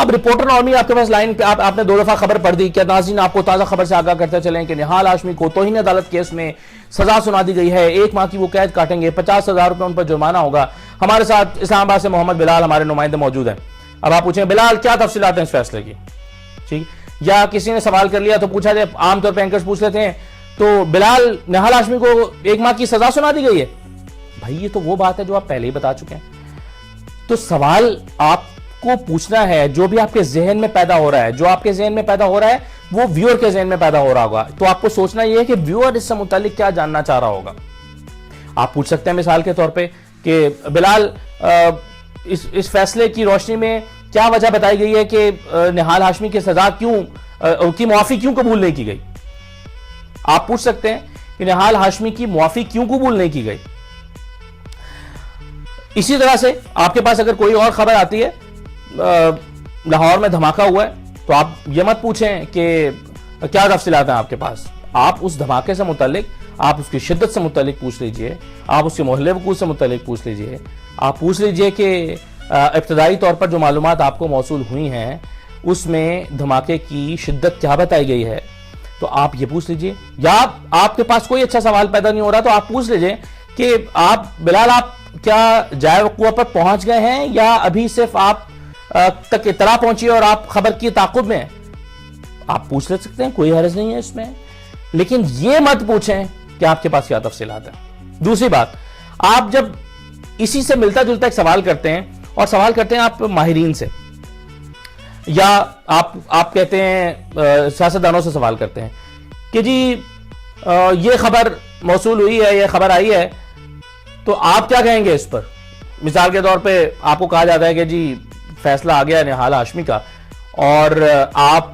اب reporter normally آپ کے پاس لائن پہ آپ نے 2 دفعہ خبر پڑھ دی کہ ناظرین آپ کو تازہ خبر سے آگاہ کرتے چلیں کہ نہال ہاشمی کو توہین عدالت کیس میں سزا سنا دی گئی ہے, 1 ماہ کی وہ قید کاٹیں گے, 50,000 روپے ان پر جرمانہ ہوگا. ہمارے ساتھ اسلام آباد سے محمد بلال ہمارے نمائندے موجود ہیں. اب آپ پوچھیں بلال کیا تفصیلات ہیں اس فیصلے کی, ٹھیک, یا کسی نے سوال کر لیا تو پوچھا جائے, عام طور پہ اینکرز پوچھ لیتے ہیں تو بلال نہال ہاشمی کو 1 ماہ کی سزا سنا دی گئی ہے. بھائی یہ تو وہ بات ہے جو آپ پہلے ہی بتا چکے ہیں. تو سوال آپ کو پوچھنا ہے جو بھی آپ کے ذہن میں پیدا ہو رہا ہے, جو آپ کے ذہن میں پیدا ہو رہا ہے وہ ویور کے ذہن میں پیدا ہو رہا ہوگا. تو آپ کو سوچنا یہ ہے کہ ویور اس سے متعلق کیا جاننا چاہ رہا ہوگا. آپ پوچھ سکتے ہیں مثال کے طور پہ کہ بلال اس فیصلے کی روشنی میں کیا وجہ بتائی گئی ہے کہ نہال ہاشمی کی سزا کی معافی کیوں قبول نہیں کی گئی. آپ پوچھ سکتے ہیں کہ نہال ہاشمی کی معافی کیوں قبول نہیں کی گئی. اسی طرح سے آپ کے پاس اگر کوئی اور خبر آتی ہے, لاہور میں دھماکہ ہوا ہے, تو آپ یہ مت پوچھیں کہ کیا تفصیلات ہیں آپ کے پاس. آپ اس دھماکے سے متعلق, آپ اس کی شدت سے متعلق پوچھ لیجئے, آپ اس کے محلِ وقوع سے متعلق پوچھ لیجئے, آپ پوچھ لیجئے کہ ابتدائی طور پر جو معلومات آپ کو موصول ہوئی ہیں اس میں دھماکے کی شدت کیا بتائی گئی ہے. تو آپ یہ پوچھ لیجئے, یا آپ کے پاس کوئی اچھا سوال پیدا نہیں ہو رہا تو آپ پوچھ لیجئے کہ آپ بلال آپ کیا جائے وقوع پر پہنچ گئے ہیں یا ابھی صرف آپ تک اطلاع پہنچی اور آپ خبر کی تعاقب میں ہیں. آپ پوچھ لے سکتے ہیں, کوئی حرج نہیں ہے اس میں, لیکن یہ مت پوچھیں کہ آپ کے پاس کیا تفصیلات ہیں. دوسری بات, آپ جب اسی سے ملتا جلتا ایک سوال کرتے ہیں اور سوال کرتے ہیں آپ ماہرین سے, یا آپ کہتے ہیں سیاستدانوں سے سوال کرتے ہیں کہ جی یہ خبر موصول ہوئی ہے, یہ خبر آئی ہے, تو آپ کیا کہیں گے اس پر. مثال کے طور پہ آپ کو کہا جاتا ہے کہ جی فیصلہ آ گیا نہال ہاشمی کا اور آپ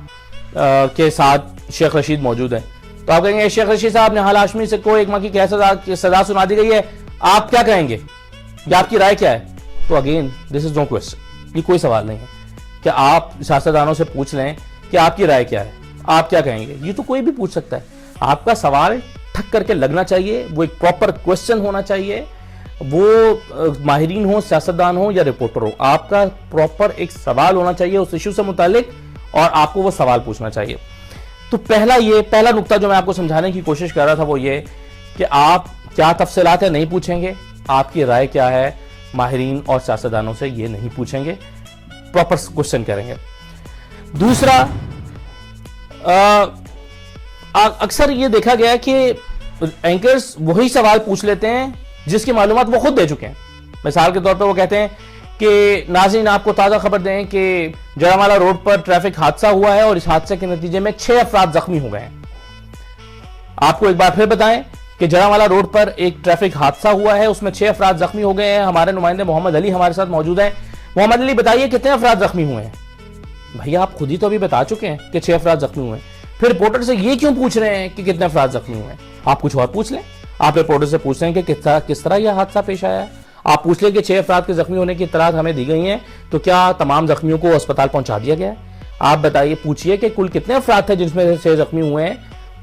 کے ساتھ شیخ رشید موجود ہیں, تو آپ کہیں گے شیخ رشید صاحب نہال ہاشمی سے کو 1 ماہ کی سزا سنا دی گئی ہے, آپ کیا کہیں گے یا آپ کی رائے کیا ہے. تو again this is know question, یہ کوئی سوال نہیں ہے کہ آپ سیاستدانوں سے پوچھ لیں کہ آپ کی رائے کیا ہے, آپ کیا کہیں گے. یہ تو کوئی بھی پوچھ سکتا ہے. آپ کا سوال ٹھک کر کے لگنا چاہیے, وہ ایک پراپر کوسچن ہونا چاہیے, وہ ماہرین ہو, سیاستدان ہو یا رپورٹر ہو, آپ کا پراپر ایک سوال ہونا چاہیے اس ایشو سے متعلق اور آپ کو وہ سوال پوچھنا چاہیے. تو پہلا نقطہ جو میں آپ کو سمجھانے کی کوشش کر رہا تھا وہ یہ کہ آپ کیا تفصیلات ہیں نہیں پوچھیں گے, آپ کی رائے کیا ہے ماہرین اور سیاستدانوں سے یہ نہیں پوچھیں گے, پراپر کوسچن کریں گے. دوسرا, اکثر یہ دیکھا گیا کہ اینکرز وہی سوال پوچھ لیتے ہیں جس کی معلومات وہ خود دے چکے ہیں. مثال کے طور پہ وہ کہتے ہیں کہ ناظرین آپ کو تازہ خبر دیں کہ جڑامالہ روڈ پر ٹریفک حادثہ ہوا ہے اور اس حادثے کے نتیجے میں 6 افراد زخمی ہو گئے ہیں. آپ کو ایک بار پھر بتائیں کہ جڑامالہ روڈ پر ایک ٹریفک حادثہ ہوا ہے, اس میں 6 افراد زخمی ہو گئے ہیں. ہمارے نمائندے محمد علی ہمارے ساتھ موجود ہیں. محمد علی بتائیے کتنے افراد زخمی ہوئے ہیں. بھائی آپ خود ہی تو ابھی بتا چکے ہیں کہ 6 افراد زخمی ہوئے ہیں, پھر رپورٹر سے یہ کیوں پوچھ رہے ہیں کہ کتنے افراد زخمی ہوئے ہیں. آپ کچھ اور پوچھ لیں, آپ رپورٹر سے پوچھ رہے ہیں کہ کس طرح یہ حادثہ پیش آیا ہے. آپ پوچھ لیں کہ 6 افراد کے زخمی ہونے کی اطلاعات ہمیں دی گئی ہیں, تو کیا تمام زخمیوں کو اسپتال پہنچا دیا گیا ہے. آپ بتائیے, پوچھئے کہ کل کتنے افراد تھے جن میں سے 6 زخمی ہوئے ہیں,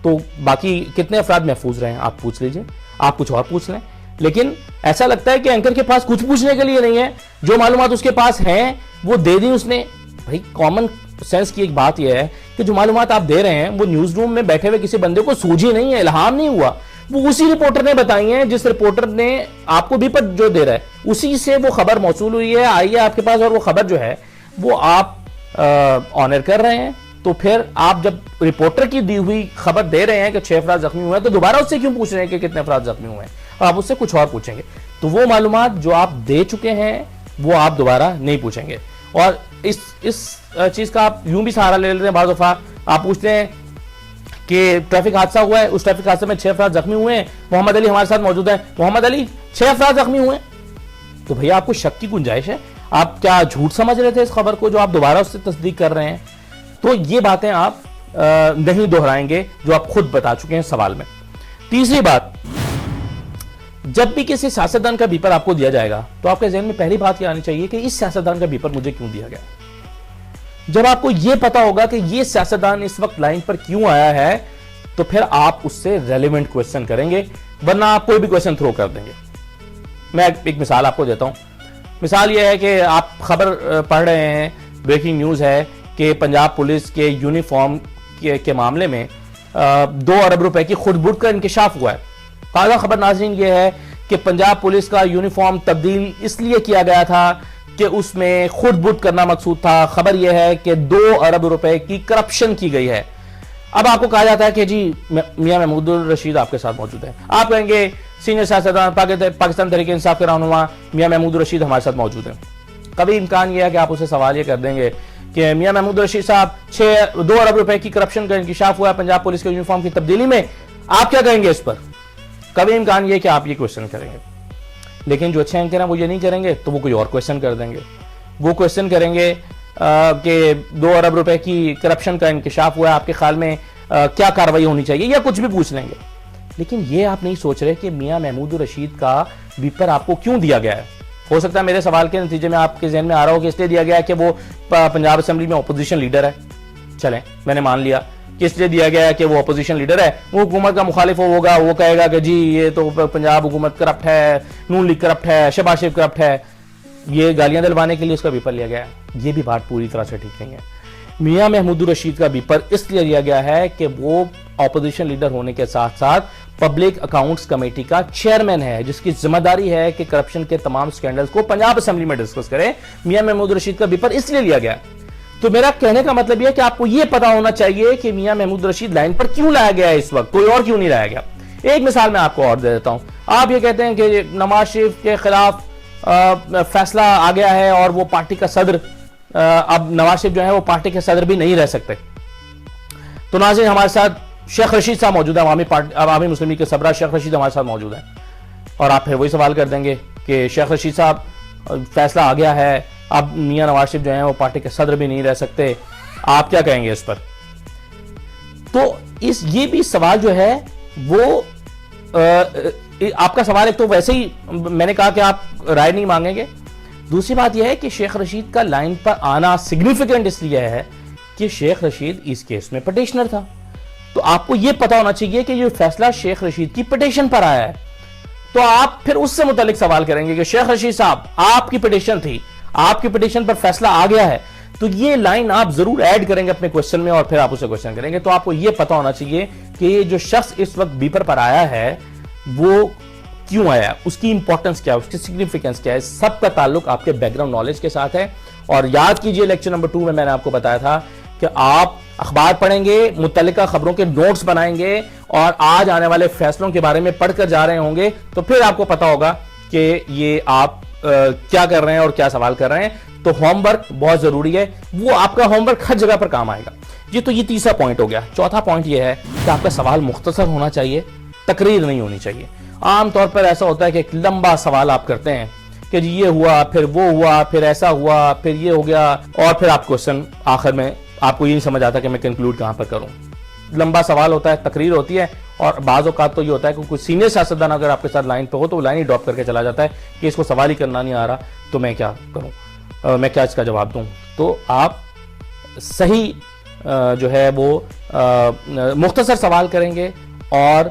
تو باقی کتنے افراد محفوظ رہے ہیں. آپ پوچھ لیجئے, آپ کچھ اور پوچھ لیں. لیکن ایسا لگتا ہے کہ اینکر کے پاس کچھ پوچھنے کے لیے نہیں ہے, جو معلومات اس کے پاس ہیں وہ دے دی اس نے. بھائی کامن سینس کی ایک بات یہ ہے کہ جو معلومات آپ دے رہے ہیں وہ نیوز روم میں بیٹھے ہوئے کسی بندے کو سوجھی نہیں ہے, الہام نہیں ہوا, وہ اسی رپورٹر نے بتائی ہیں جس رپورٹر نے آپ کو بھی پر جو دے رہا ہے اسی سے وہ خبر موصول ہوئی ہے, آئی ہے آپ کے پاس, اور وہ خبر جو ہے وہ آپ آنر کر رہے ہیں. تو پھر آپ جب رپورٹر کی دی ہوئی خبر دے رہے ہیں کہ 6 افراد زخمی ہوئے ہیں, تو دوبارہ اس سے کیوں پوچھ رہے ہیں کہ کتنے افراد زخمی ہوئے ہیں, اور آپ اس سے کچھ اور پوچھیں گے. تو وہ معلومات جو آپ دے چکے ہیں وہ آپ دوبارہ نہیں پوچھیں گے. اور اس چیز کا آپ یوں بھی سہارا لے لیتے ہیں. بعض دفعہ آپ پوچھتے ہیں کہ ٹریفک حادثہ ہوا ہے, اس ٹریفک حادثے میں 6 افراد زخمی ہوئے ہیں, محمد علی ہمارے ساتھ موجود ہیں. محمد علی 6 افراد زخمی ہوئے ہیں, تو بھیا آپ کو شک کی گنجائش ہے. آپ کیا جھوٹ سمجھ رہے تھے اس خبر کو جو آپ دوبارہ اس سے تصدیق کر رہے ہیں. تو یہ باتیں آپ نہیں دہرائیں گے جو آپ خود بتا چکے ہیں سوال میں. تیسری بات, جب بھی کسی سیاستدان کا بیپر آپ کو دیا جائے گا تو آپ کے ذہن میں پہلی بات یہ آنی چاہیے کہ اس سیاستدان کا بیپر مجھے کیوں دیا گیا. جب آپ کو یہ پتا ہوگا کہ یہ سیاستدان اس وقت لائن پر کیوں آیا ہے, تو پھر آپ اس سے ریلیونٹ کوئسچن کریں گے, ورنہ آپ کوئی بھی کوئسچن تھرو کر دیں گے. میں ایک مثال آپ کو دیتا ہوں. مثال یہ ہے کہ آپ خبر پڑھ رہے ہیں بریکنگ نیوز ہے کہ پنجاب پولیس کے یونیفارم کے معاملے میں 2 ارب روپے کی خود بٹ کا انکشاف ہوا ہے. تازہ خبر ناظرین یہ ہے کہ پنجاب پولیس کا یونیفارم تبدیل اس لیے کیا گیا تھا کہ اس میں خود بٹ کرنا مقصود تھا. خبر یہ ہے کہ 2 ارب روپے کی کرپشن کی گئی ہے. اب آپ کو کہا جاتا ہے کہ جی میاں محمود الرشید آپ کے ساتھ موجود ہیں. آپ کہیں گے سینئر سیاستدان پاکستان تحریک انصاف کے رہنما میاں محمود الرشید ہمارے ساتھ موجود ہیں. کبھی امکان یہ ہے کہ آپ اسے سوال یہ کر دیں گے کہ میاں محمود الرشید صاحب 2 ارب روپے کی کرپشن کا انکشاف ہوا ہے پنجاب پولیس کے یونیفارم کی تبدیلی میں, آپ کیا کہیں گے اس پر؟ کبھی امکان یہ کہ آپ یہ کوشچن کریں گے. لیکن جو اچھے اینکر ہیں وہ یہ نہیں کریں گے تو وہ کوئی اور کوشچن کر دیں گے. وہ کوشچن کریں گے کہ 2 ارب روپے کی کرپشن کا انکشاف ہوا ہے, آپ کے خیال میں کیا کاروائی ہونی چاہیے, یا کچھ بھی پوچھ لیں گے. لیکن یہ آپ نہیں سوچ رہے کہ میاں محمود الرشید کا بیپر آپ کو کیوں دیا گیا ہے. ہو سکتا ہے میرے سوال کے نتیجے میں آپ کے ذہن میں آ رہا ہو کہ اس لیے دیا گیا ہے کہ وہ پنجاب اسمبلی میں اپوزیشن لیڈر ہے. چلیں میں نے مان لیا کہ اس لیے دیا گیا ہے کہ وہ اپوزیشن لیڈر ہے, وہ حکومت کا مخالف ہوگا, وہ کہے گا کہ جی یہ تو پنجاب حکومت کرپٹ ہے, نون لیگ کرپٹ ہے, شہباز شریف کرپٹ ہے. یہ گالیاں دلوانے کے لیے اس کا بیپر لیا گیا ہے. یہ بھی بات پوری طرح سے ٹھیک نہیں ہے. میاں محمود الرشید کا بیپر اس لیے لیا گیا ہے کہ وہ اپوزیشن لیڈر ہونے کے ساتھ ساتھ پبلک اکاؤنٹس کمیٹی کا چیئرمین ہے, جس کی ذمہ داری ہے کہ کرپشن کے تمام سکینڈلز کو پنجاب اسمبلی میں ڈسکس کرے. میاں محمود الرشید کا بیپر اس لیے لیا گیا. تو میرا کہنے کا مطلب یہ ہے کہ آپ کو یہ پتا ہونا چاہیے کہ میاں محمود الرشید لائن پر کیوں لایا گیا ہے اس وقت, کوئی اور کیوں نہیں لایا گیا. ایک مثال میں آپ کو اور دے دیتا ہوں. آپ یہ کہتے ہیں کہ نواز شریف کے خلاف فیصلہ آ گیا ہے اور وہ پارٹی کا صدر, اب نواز شریف جو ہے وہ پارٹی کے صدر بھی نہیں رہ سکتے. تو ناظرین ہمارے ساتھ شیخ رشید صاحب موجود ہیں, عوامی مسلم لیگ کے سربراہ شیخ رشید ہمارے ساتھ موجود ہیں. اور آپ پھر وہی سوال کر دیں گے کہ شیخ رشید صاحب فیصلہ آ گیا ہے, اب میاں نواز شریف جو ہیں وہ پارٹی کے صدر بھی نہیں رہ سکتے, آپ کیا کہیں گے اس پر؟ تو یہ بھی سوال جو ہے وہ آپ کا سوال ایک تو ویسے ہی میں نے کہا کہ آپ رائے نہیں مانگیں گے. دوسری بات یہ ہے کہ شیخ رشید کا لائن پر آنا سگنیفیکنٹ اس لیے ہے کہ شیخ رشید اس کیس میں پٹیشنر تھا. تو آپ کو یہ پتا ہونا چاہیے کہ یہ فیصلہ شیخ رشید کی پٹیشن پر آیا ہے. تو آپ پھر اس سے متعلق سوال کریں گے کہ شیخ رشید صاحب آپ کی پٹیشن تھی, آپ کی پٹیشن پر فیصلہ آ گیا ہے, تو یہ لائن آپ ضرور ایڈ کریں گے اپنے کوشچن میں اور پھر آپ اسے کوشچن کریں گے. تو آپ کو یہ پتا ہونا چاہیے کہ یہ جو شخص اس وقت بیپر پر آیا ہے وہ کیوں آیا, اس کی امپورٹنس کیا ہے, اس کی سگنیفیکنس کیا ہے. سب کا تعلق آپ کے بیک گراؤنڈ نالج کے ساتھ ہے. اور یاد کیجئے لیکچر نمبر 2 میں نے آپ کو بتایا تھا کہ آپ اخبار پڑھیں گے, متعلقہ خبروں کے نوٹس بنائیں گے اور آج آنے والے فیصلوں کے بارے میں پڑھ کر جا رہے ہوں گے, تو پھر آپ کو پتا ہوگا کہ یہ آپ کیا کر رہے ہیں اور کیا سوال کر رہے ہیں. تو ہوم ورک بہت ضروری ہے, وہ آپ کا ہوم ورک ہر جگہ پر کام آئے گا. جی تو یہ تیسرا پوائنٹ ہو گیا. چوتھا پوائنٹ یہ ہے کہ آپ کا سوال مختصر ہونا چاہیے, تقریر نہیں ہونی چاہیے. عام طور پر ایسا ہوتا ہے کہ ایک لمبا سوال آپ کرتے ہیں کہ جی یہ ہوا, پھر وہ ہوا, پھر ایسا ہوا, پھر یہ ہو گیا, اور پھر آپ کوشچن آخر میں آپ کو یہ نہیں سمجھ آتا کہ میں کنکلوڈ کہاں پر کروں. لمبا سوال ہوتا ہے, تقریر ہوتی ہے, اور بعض اوقات تو یہ ہوتا ہے کہ کوئی سینئر سیاستدان اگر آپ کے ساتھ لائن پہ ہو تو وہ لائن ہی ڈراپ کر کے چلا جاتا ہے کہ اس کو سوال ہی کرنا نہیں آ رہا تو میں کیا کروں, میں کیا اس کا جواب دوں. تو آپ صحیح جو ہے وہ مختصر سوال کریں گے اور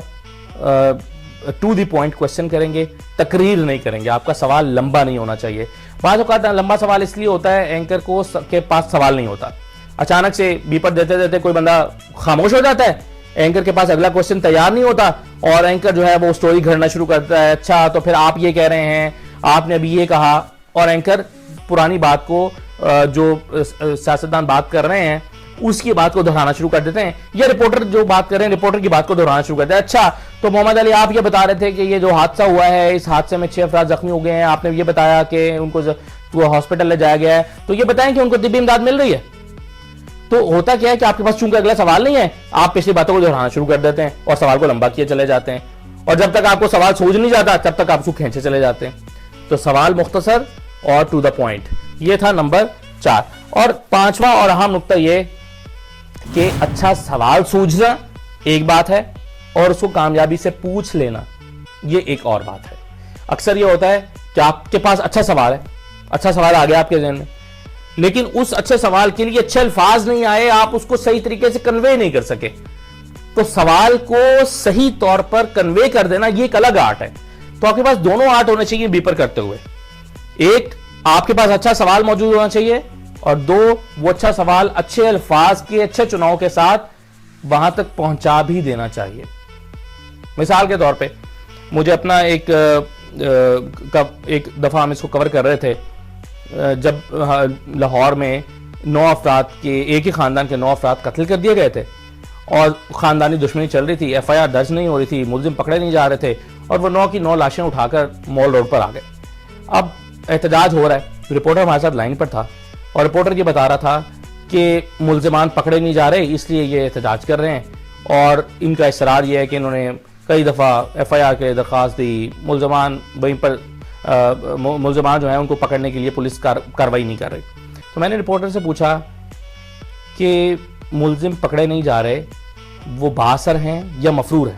ٹو دی پوائنٹ کوشچن کریں گے, تقریر نہیں کریں گے. آپ کا سوال لمبا نہیں ہونا چاہیے. بعض اوقات لمبا سوال اس لیے ہوتا ہے اینکر کو کے پاس سوال نہیں ہوتا, اچانک سے بیپر دیتے دیتے کوئی بندہ خاموش ہو جاتا ہے, اینکر کے پاس اگلا کوشچن تیار نہیں ہوتا اور اینکر جو ہے وہ سٹوری گھڑنا شروع کرتا ہے. اچھا تو پھر آپ یہ کہہ رہے ہیں, آپ نے ابھی یہ کہا, اور اینکر پرانی بات کو جو سیاستدان بات کر رہے ہیں اس کی بات کو دہرانا شروع کر دیتے ہیں, یا رپورٹر جو بات کر رہے ہیں رپورٹر کی بات کو دہرانا شروع کرتے ہیں. اچھا تو محمد علی آپ یہ بتا رہے تھے کہ یہ جو حادثہ ہوا ہے اس حادثے میں 6 افراد زخمی ہو گئے ہیں, آپ نے یہ بتایا کہ ان کو ہاسپٹل لے جایا گیا ہے, تو یہ بتائیں کہ ان کو طبی امداد مل رہی ہے. تو ہوتا کیا ہے کہ آپ کے پاس چونکہ اگلا سوال نہیں ہے, آپ پچھلی باتوں کو دہرانا شروع کر دیتے ہیں اور سوال کو لمبا کیے چلے جاتے ہیں, اور جب تک آپ کو سوال سوجھ نہیں جاتا تب تک آپ اس کو کھینچے چلے جاتے ہیں. تو سوال مختصر اور ٹو دا پوائنٹ, یہ تھا نمبر 4. اور 5واں اور اہم نقطہ یہ کہ اچھا سوال سوجھنا ایک بات ہے اور اس کو کامیابی سے پوچھ لینا یہ ایک اور بات ہے. اکثر یہ ہوتا ہے کہ آپ کے پاس اچھا سوال ہے, اچھا سوال آ گیا آپ کے ذہن میں, لیکن اس اچھے سوال کے لیے اچھے الفاظ نہیں آئے, آپ اس کو صحیح طریقے سے کنوے نہیں کر سکے. تو سوال کو صحیح طور پر کنوے کر دینا یہ ایک الگ آرٹ ہے. تو آپ کے پاس دونوں آرٹ ہونے چاہیے بیپر کرتے ہوئے. ایک آپ کے پاس اچھا سوال موجود ہونا چاہیے اور دو وہ اچھا سوال اچھے الفاظ کے اچھے چناؤ کے ساتھ وہاں تک پہنچا بھی دینا چاہیے. مثال کے طور پہ مجھے اپنا ایک دفعہ ہم اس کو کور کر رہے تھے جب لاہور میں 9 افراد کے ایک ہی خاندان کے 9 افراد قتل کر دیے گئے تھے اور خاندانی دشمنی چل رہی تھی, FIR درج نہیں ہو رہی تھی, ملزم پکڑے نہیں جا رہے تھے اور وہ 9 کی 9 لاشیں اٹھا کر مال روڈ پر آ گئے. اب احتجاج ہو رہا ہے, رپورٹر ہمارے ساتھ لائن پر تھا اور رپورٹر یہ بتا رہا تھا کہ ملزمان پکڑے نہیں جا رہے اس لیے یہ احتجاج کر رہے ہیں, اور ان کا اصرار یہ ہے کہ انہوں نے کئی دفعہ FIR کے درخواست دی, ملزمان وہیں پر ملزمان جو ہیں ان کو پکڑنے کے لیے پولیس کارروائی نہیں کر رہی. تو میں نے رپورٹر سے پوچھا کہ ملزم پکڑے نہیں جا رہے وہ بااثر ہیں یا مفرور ہیں,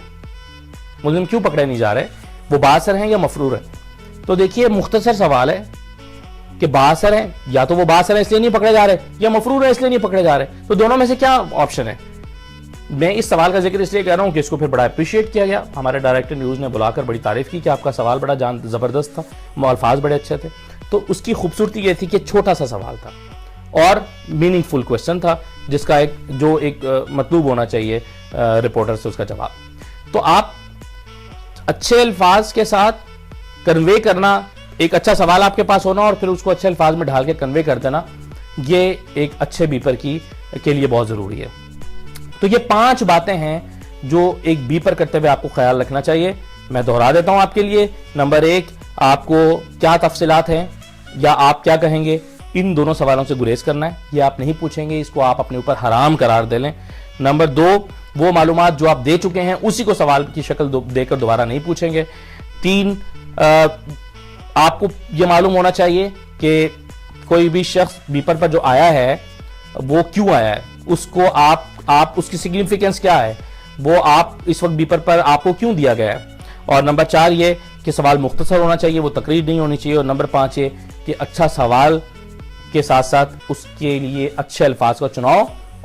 ملزم کیوں پکڑے نہیں جا رہے, وہ بااثر ہیں یا مفرور ہیں؟ تو دیکھیے مختصر سوال ہے کہ بااثر ہیں, یا تو وہ بااثر ہیں اس لیے نہیں پکڑے جا رہے یا مفرور ہیں اس لیے نہیں پکڑے جا رہے, تو دونوں میں سے کیا آپشن ہے؟ میں اس سوال کا ذکر اس لیے کہہ رہا ہوں کہ اس کو پھر بڑا اپریشیٹ کیا گیا, ہمارے ڈائریکٹر نیوز نے بلا کر بڑی تعریف کی کہ آپ کا سوال بڑا زبردست تھا, الفاظ بڑے اچھے تھے. تو اس کی خوبصورتی یہ تھی کہ چھوٹا سا سوال تھا اور میننگ فل کوشچن تھا جس کا ایک مطلوب ہونا چاہیے رپورٹر سے اس کا جواب. تو آپ اچھے الفاظ کے ساتھ کنوے کرنا, ایک اچھا سوال آپ کے پاس ہونا اور پھر اس کو اچھے الفاظ میں ڈھال کے کنوے کر دینا, یہ ایک اچھے بیپر کے لیے بہت ضروری ہے. تو یہ 5 باتیں ہیں جو ایک بیپر کرتے ہوئے آپ کو خیال رکھنا چاہیے. میں دہرا دیتا ہوں آپ کے لیے. نمبر 1, آپ کو کیا تفصیلات ہیں یا آپ کیا کہیں گے, ان دونوں سوالوں سے گریز کرنا ہے, یہ آپ نہیں پوچھیں گے, اس کو آپ اپنے اوپر حرام قرار دے لیں. نمبر 2, وہ معلومات جو آپ دے چکے ہیں اسی کو سوال کی شکل دے کر دوبارہ نہیں پوچھیں گے. 3, آپ کو یہ معلوم ہونا چاہیے کہ کوئی بھی شخص بیپر پر جو آیا ہے وہ کیوں آیا ہے, اس کو آپ اس کی سگنیفیکنس کیا ہے, وہ آپ اس وقت بیپر پر آپ کو کیوں دیا گیا ہے. اور نمبر 4 یہ کہ سوال مختصر ہونا چاہیے, وہ تقریر نہیں ہونی چاہیے. اور نمبر 5 یہ کہ اچھا سوال کے ساتھ ساتھ اس کے لیے اچھے الفاظ کا چناؤ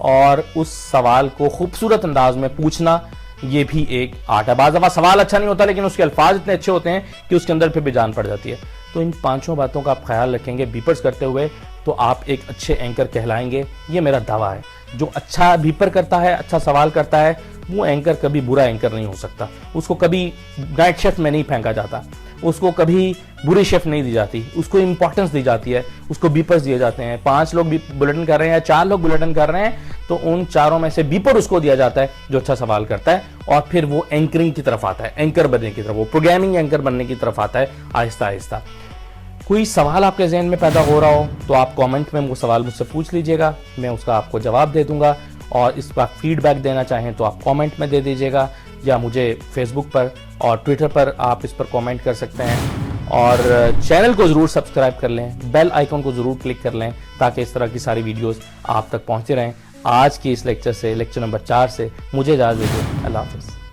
اور اس سوال کو خوبصورت انداز میں پوچھنا, یہ بھی ایک آرٹ ہے. بعض دفعہ سوال اچھا نہیں ہوتا لیکن اس کے الفاظ اتنے اچھے ہوتے ہیں کہ اس کے اندر پھر بھی جان پڑ جاتی ہے. تو ان 5 باتوں کا آپ خیال رکھیں گے بیپرز کرتے ہوئے تو آپ ایک اچھے اینکر کہلائیں گے, یہ میرا دعویٰ ہے. جو اچھا بیپر کرتا ہے, اچھا سوال کرتا ہے, وہ اینکر کبھی برا اینکر نہیں ہو سکتا. اس کو کبھی نائٹ شفٹ میں نہیں پھینکا جاتا, اس کو کبھی بری شفٹ نہیں دی جاتی, اس کو امپورٹنس دی جاتی ہے, اس کو بیپرز دیے جاتے ہیں. 5 لوگ بلیٹن کر رہے ہیں یا 4 لوگ بلیٹن کر رہے ہیں تو ان 4 میں سے بیپر اس کو دیا جاتا ہے جو اچھا سوال کرتا ہے, اور پھر وہ اینکرنگ کی طرف آتا ہے, اینکر بننے کی طرف, وہ پروگرامنگ اینکر بننے کی طرف آتا ہے آہستہ آہستہ. کوئی سوال آپ کے ذہن میں پیدا ہو رہا ہو تو آپ کامنٹ میں وہ سوال مجھ سے پوچھ لیجئے گا, میں اس کا آپ کو جواب دے دوں گا. اور اس کا فیڈ بیک دینا چاہیں تو آپ کامنٹ میں دے دیجئے گا, یا مجھے فیس بک پر اور ٹویٹر پر آپ اس پر کامنٹ کر سکتے ہیں. اور چینل کو ضرور سبسکرائب کر لیں, بیل آئیکن کو ضرور کلک کر لیں تاکہ اس طرح کی ساری ویڈیوز آپ تک پہنچتے رہیں. آج کی اس لیکچر نمبر 4 سے مجھے اجازت دیجیے. اللہ حافظ.